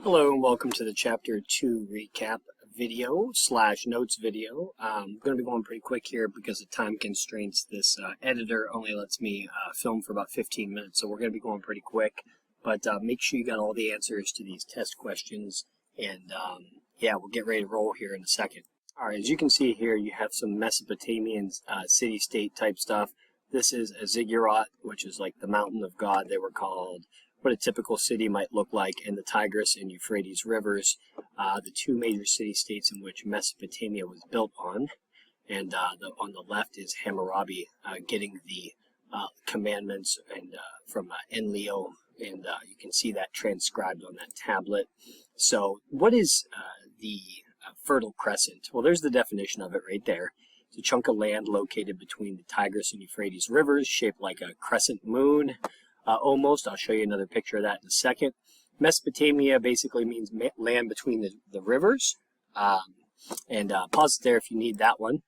Hello and welcome to the Chapter 2 recap video / notes video. I'm going to be going pretty quick here because of time constraints. This editor only lets me film for about 15 minutes, so we're going to be going pretty quick. But make sure you got all the answers to these test questions, and yeah, we'll get ready to roll here in a second. All right, as you can see here, you have some Mesopotamian city-state type stuff. This is a ziggurat, which is like the mountain of God, they were called. What a typical city might look like, in the Tigris and Euphrates rivers, the two major city-states in which Mesopotamia was built on. And on the left is Hammurabi getting the commandments and from Enlil, and you can see that transcribed on that tablet. So what is the Fertile Crescent? Well, there's the definition of it right there. It's a chunk of land located between the Tigris and Euphrates rivers, shaped like a crescent moon. Almost. I'll show you another picture of that in a second. Mesopotamia basically means land between the rivers. And pause it there if you need that one.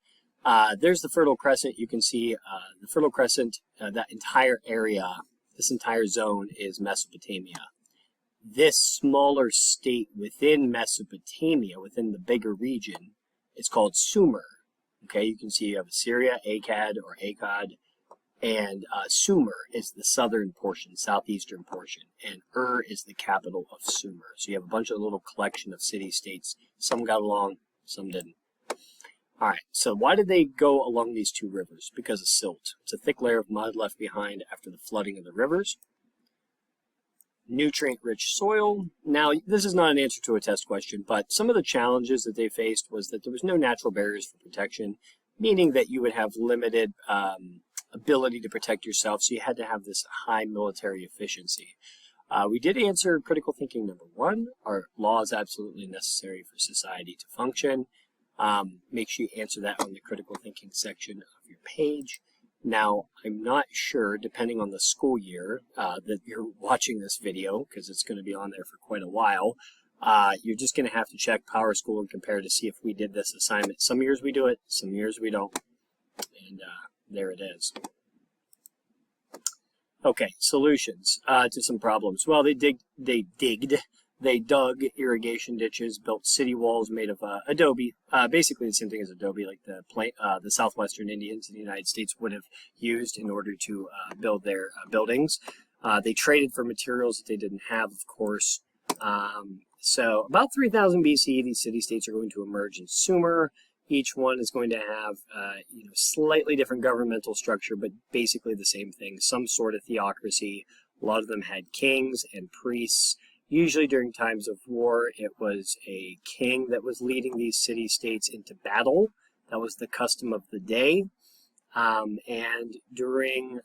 There's the Fertile Crescent. You can see the Fertile Crescent, that entire area, this entire zone is Mesopotamia. This smaller state within Mesopotamia, within the bigger region, is called Sumer. Okay, you can see you have Assyria, Akkad, or Akkad. And Sumer is the southern portion, southeastern portion, and is the capital of Sumer. So you have a bunch of little collection of city-states. Some got along, some didn't. All right, so why did they go along these two rivers? Because of silt. It's a thick layer of mud left behind after the flooding of the rivers. Nutrient-rich soil. Now, this is not an answer to a test question, but some of the challenges that they faced was that there was no natural barriers for protection, meaning that you would have limited ability to protect yourself, so you had to have this high military efficiency. We did answer critical thinking number 1. Are laws absolutely necessary for society to function? Make sure you answer that on the critical thinking section of your page. Now, I'm not sure, depending on the school year that you're watching this video, because it's going to be on there for quite a while, you're just going to have to check PowerSchool and compare to see if we did this assignment. Some years we do it, some years we don't. And there it is. Okay, solutions to some problems. Well, they dug irrigation ditches, built city walls made of adobe, basically the same thing as adobe, like the southwestern Indians in the United States would have used in order to build their buildings. They traded for materials that they didn't have, of course. So about 3000 BC, these city-states are going to emerge in Sumer. Each one is going to have slightly different governmental structure, but basically the same thing, some sort of theocracy. A lot of them had kings and priests. Usually during times of war, it was a king that was leading these city-states into battle. That was the custom of the day. And during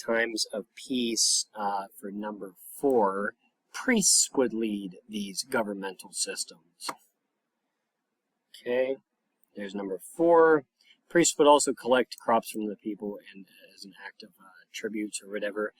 times of peace, for number 4, priests would lead these governmental systems. Okay. There's number 4. Priests would also collect crops from the people and as an act of tributes or whatever.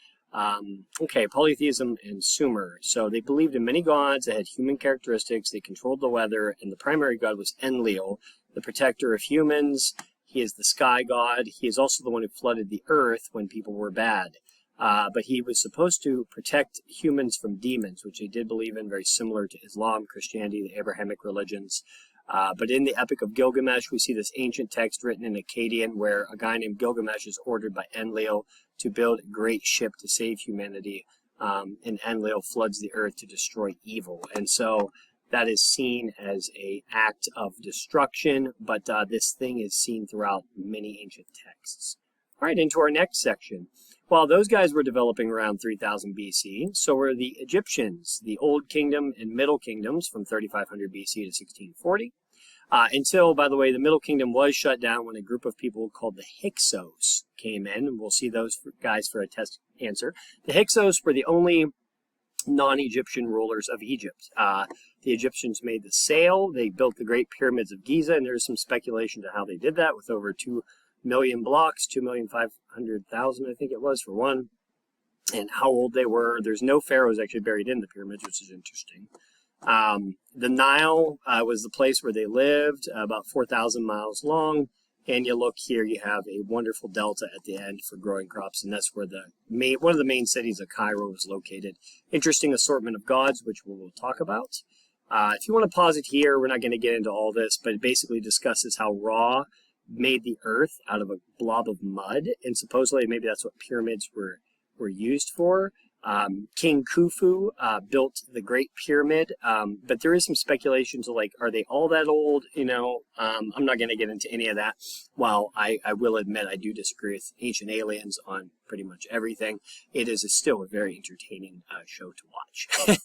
Okay, polytheism and Sumer. So they believed in many gods that had human characteristics. They controlled the weather, and the primary god was Enlil, the protector of humans. He is the sky god. He is also the one who flooded the earth when people were bad. But he was supposed to protect humans from demons, which they did believe in, very similar to Islam, Christianity, the Abrahamic religions. But in the Epic of Gilgamesh, we see this ancient text written in Akkadian where a guy named Gilgamesh is ordered by Enlil to build a great ship to save humanity, and Enlil floods the earth to destroy evil. And so that is seen as an act of destruction, but this thing is seen throughout many ancient texts. All right, into our next section. While those guys were developing around 3000 BC, so were the Egyptians, the Old Kingdom and Middle Kingdoms from 3500 BC to 1640. Until, by the way, the Middle Kingdom was shut down when a group of people called the Hyksos came in, and we'll see those guys for a test answer. The Hyksos were the only non-Egyptian rulers of Egypt. The Egyptians made the sail, they built the Great Pyramids of Giza, and there's some speculation to how they did that with over 2 million blocks, 2,500,000, I think it was, for one, and how old they were. There's no pharaohs actually buried in the pyramids, which is interesting. The Nile was the place where they lived, about 4,000 miles long. And you look here, you have a wonderful delta at the end for growing crops, and that's where one of the main cities of Cairo is located. Interesting assortment of gods, which we will talk about. If you want to pause it here, we're not going to get into all this, but it basically discusses how Ra made the earth out of a blob of mud, and supposedly maybe that's what pyramids were used for. King Khufu built the Great Pyramid, but there is some speculation to like, are they all that old? I'm not going to get into any of that. While I will admit I do disagree with Ancient Aliens on pretty much everything, it is still a very entertaining show to watch.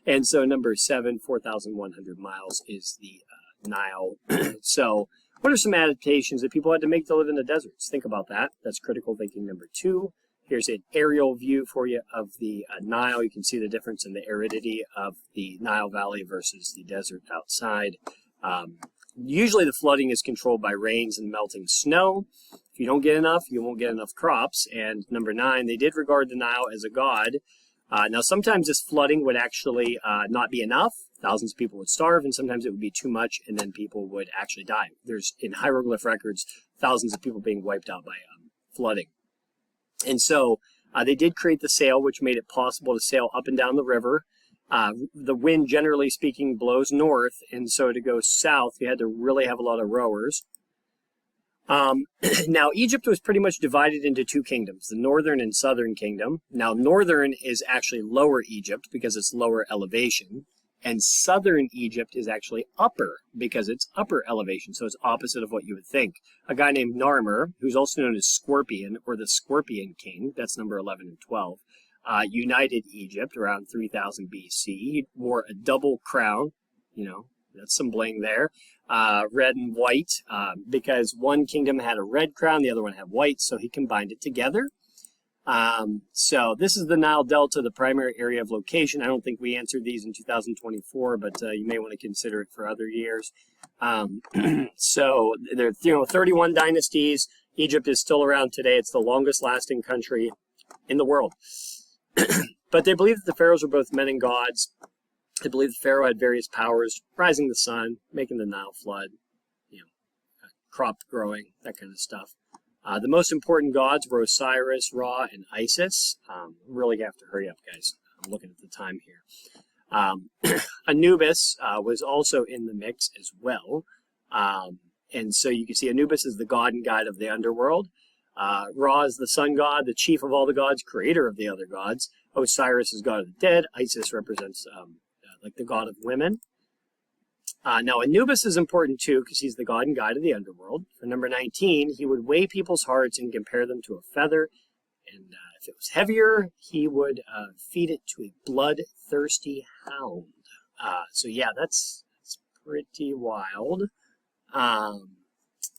And so number 7, 4,100 miles is the Nile. So what are some adaptations that people had to make to live in the deserts? Think about that. That's critical thinking number 2. Here's an aerial view for you of the Nile. You can see the difference in the aridity of the Nile Valley versus the desert outside. Usually the flooding is controlled by rains and melting snow. If you don't get enough, you won't get enough crops. And number 9, they did regard the Nile as a god. Now sometimes this flooding would actually not be enough. Thousands of people would starve, and sometimes it would be too much, and then people would actually die. There's, in hieroglyph records, thousands of people being wiped out by flooding. And so they did create the sail, which made it possible to sail up and down the river. The wind, generally speaking, blows north, and so to go south, you had to really have a lot of rowers. Now, Egypt was pretty much divided into 2 kingdoms, the northern and southern kingdom. Now, northern is actually Lower Egypt because it's lower elevation, and southern Egypt is actually upper because it's upper elevation, so it's opposite of what you would think. A guy named Narmer, who's also known as Scorpion or the Scorpion King, that's number 11 and 12, united Egypt around 3000 BC. He wore a double crown, that's some bling there, red and white, because one kingdom had a red crown, the other one had white, so he combined it together. So this is the Nile Delta, the primary area of location. I don't think we answered these in 2024, but you may want to consider it for other years. So there are 31 dynasties. Egypt is still around today. It's the longest lasting country in the world. But they believe that the pharaohs were both men and gods. They believe the pharaoh had various powers, rising the sun, making the Nile flood, crop growing, that kind of stuff. The most important gods were Osiris, Ra, and Isis. Really have to hurry up, guys. I'm looking at the time here. Anubis was also in the mix as well. And so you can see Anubis is the god and guide of the underworld. Ra is the sun god, the chief of all the gods, creator of the other gods. Osiris is god of the dead. Isis represents like the god of women. Now, Anubis is important too because he's the god and guide of the underworld. For number 19, he would weigh people's hearts and compare them to a feather. And if it was heavier, he would feed it to a bloodthirsty hound. So yeah, that's pretty wild. And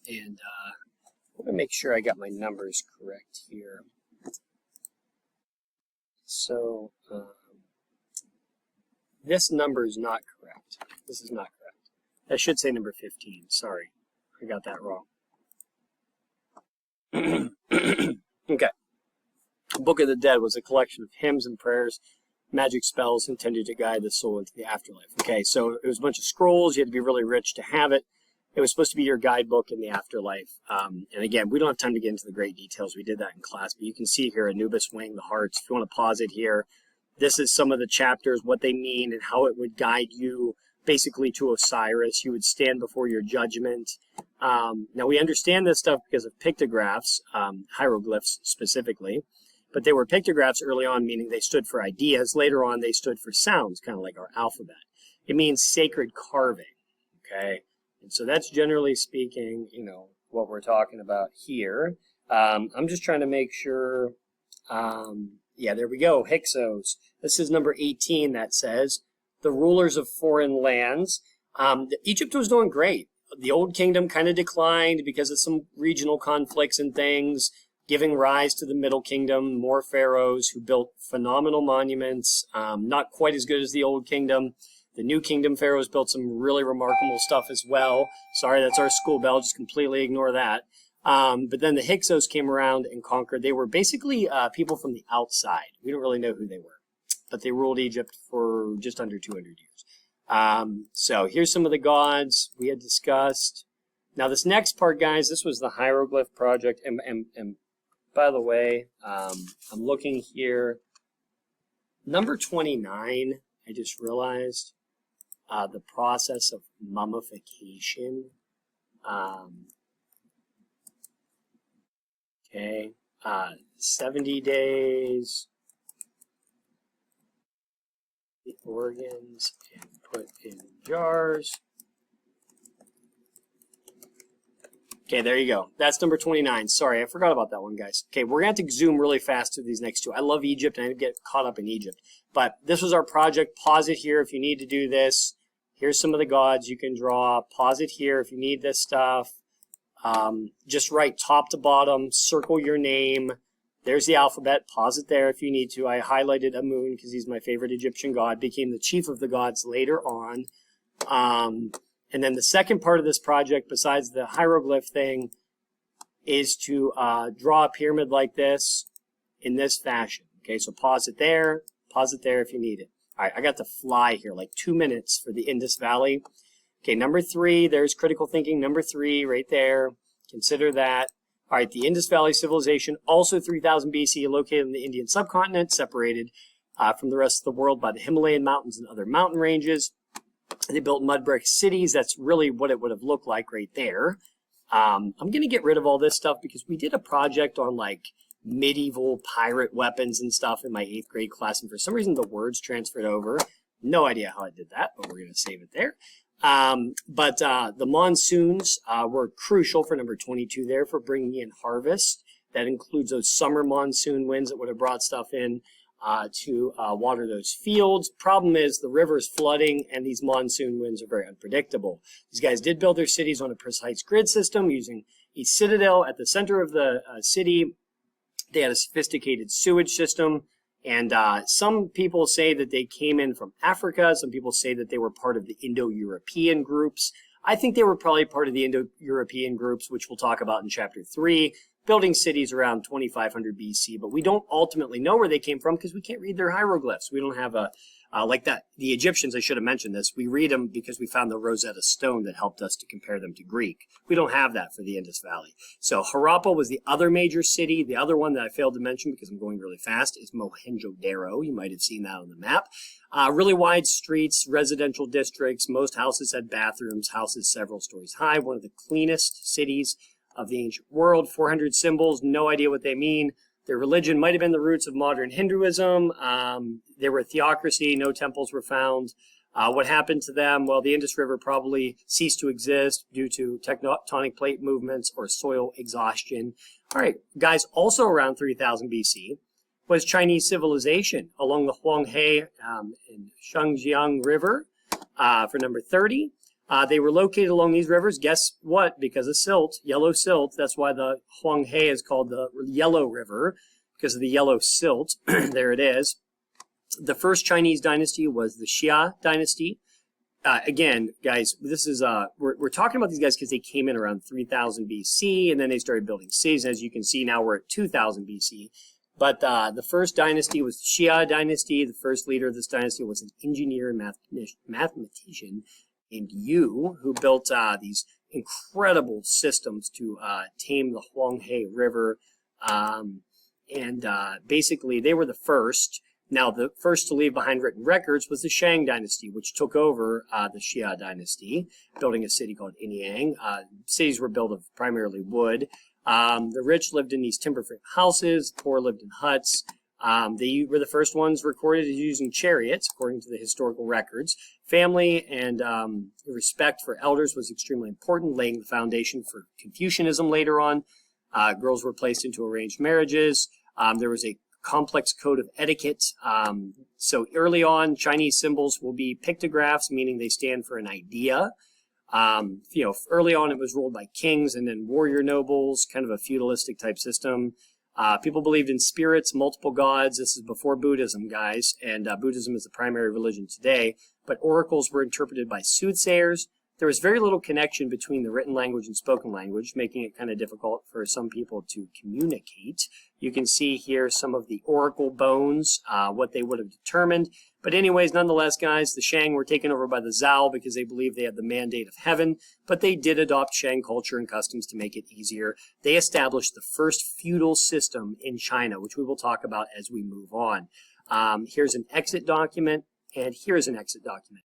I'm going to make sure I got my numbers correct here. So this number is not correct. This is not correct. I should say number 15. Sorry, I got that wrong. Okay. Book of the Dead was a collection of hymns and prayers, magic spells intended to guide the soul into the afterlife. Okay, so it was a bunch of scrolls. You had to be really rich to have it. It was supposed to be your guidebook in the afterlife. And again, we don't have time to get into the great details. We did that in class, but you can see here Anubis weighing the hearts. If you want to pause it here, this is some of the chapters, what they mean and how it would guide you basically to Osiris. You would stand before your judgment. Now we understand this stuff because of pictographs, hieroglyphs specifically, but they were pictographs early on, meaning they stood for ideas. Later on, they stood for sounds, kind of like our alphabet. It means sacred carving, okay? And so that's generally speaking, what we're talking about here. I'm just trying to make sure, yeah, there we go, Hyksos. This is number 18 that says, the rulers of foreign lands. Egypt was doing great. The old kingdom kind of declined because of some regional conflicts and things, giving rise to the middle kingdom, more pharaohs who built phenomenal monuments, not quite as good as the old kingdom. The new kingdom pharaohs built some really remarkable stuff as well. Sorry, that's our school bell, just completely ignore that. But then the Hyksos came around and conquered. They were basically people from the outside. We don't really know who they were, but they ruled Egypt for just under 200 years. So here's some of the gods we had discussed. Now this next part, guys, this was the hieroglyph project, and by the way, I'm looking here. Number 29, I just realized the process of mummification. Okay, 70 days, the organs, and put in jars. Okay, there you go. That's number 29. Sorry, I forgot about that one, guys. Okay, we're going to have to zoom really fast to these next two. I love Egypt, and I get caught up in Egypt. But this was our project. Pause it here if you need to do this. Here's some of the gods you can draw. Pause it here if you need this stuff. Just write top to bottom. Circle your name. There's the alphabet. Pause it there if you need to. I highlighted Amun because he's my favorite Egyptian god. Became the chief of the gods later on. And then the second part of this project, besides the hieroglyph thing, is to draw a pyramid like this in this fashion. Okay, so pause it there if you need it. All right, I got to fly here, like 2 minutes for the Indus Valley. Okay, number 3, there's critical thinking. Number 3 right there. Consider that. All right, the Indus Valley Civilization, also 3000 BC, located in the Indian subcontinent, separated from the rest of the world by the Himalayan mountains and other mountain ranges. They built mud brick cities. That's really what it would have looked like right there. I'm going to get rid of all this stuff because we did a project on like medieval pirate weapons and stuff in my 8th grade class, and for some reason the words transferred over. No idea how I did that, but we're going to save it there. The monsoons were crucial for number 22 there for bringing in harvest. That includes those summer monsoon winds that would have brought stuff in to water those fields. Problem is the river's flooding and these monsoon winds are very unpredictable. These guys did build their cities on a precise grid system using a citadel at the center of the city. They had a sophisticated sewage system, and some people say that they came in from Africa. Some people say that they were part of the Indo-European groups. I think they were probably part of the Indo-European groups, which we'll talk about in chapter 3. Building cities around 2500 BC, but we don't ultimately know where they came from because we can't read their hieroglyphs. We don't have a, like that, the Egyptians, I should have mentioned this, we read them because we found the Rosetta Stone that helped us to compare them to Greek. We don't have that for the Indus Valley. So Harappa was the other major city. The other one that I failed to mention because I'm going really fast is Mohenjo-Daro. You might have seen that on the map. Really wide streets, residential districts. Most houses had bathrooms, houses several stories high. One of the cleanest cities of the ancient world. 400 symbols, no idea what they mean. Their religion might have been the roots of modern Hinduism. They were a theocracy, no temples were found. What happened to them? Well, the Indus River probably ceased to exist due to tectonic plate movements or soil exhaustion. All right, guys, also around 3000 BC was Chinese civilization along the Huanghe and Shangjiang River for number 30. They were located along these rivers. Guess what? Because of silt, yellow silt. That's why the Huanghe is called the Yellow River, because of the yellow silt. There it is. The first Chinese dynasty was the Xia dynasty. Again, guys, this is we're talking about these guys because they came in around 3000 BC, and then they started building cities. As you can see, now we're at 2000 BC. But the first dynasty was the Xia dynasty. The first leader of this dynasty was an engineer and mathematician named Yu, who built these incredible systems to tame the Huanghe River. Basically, they were the first. Now, the first to leave behind written records was the Shang dynasty, which took over the Xia dynasty, building a city called Anyang. Cities were built of primarily wood. The rich lived in these timber frame houses, the poor lived in huts. They were the first ones recorded as using chariots, according to the historical records. Family and respect for elders was extremely important, laying the foundation for Confucianism later on. Girls were placed into arranged marriages. There was a complex code of etiquette. So early on, Chinese symbols will be pictographs, meaning they stand for an idea. Early on it was ruled by kings and then warrior nobles, kind of a feudalistic type system. People believed in spirits, multiple gods. This is before Buddhism, guys, and Buddhism is the primary religion today. But oracles were interpreted by soothsayers. there was very little connection between the written language and spoken language, making it kind of difficult for some people to communicate. You can see here some of the oracle bones, what they would have determined. But anyways, nonetheless, guys, the Shang were taken over by the Zhao because they believed they had the mandate of heaven, but they did adopt Shang culture and customs to make it easier. They established the first feudal system in China, which we will talk about as we move on. Here's an exit document, and here's an exit document.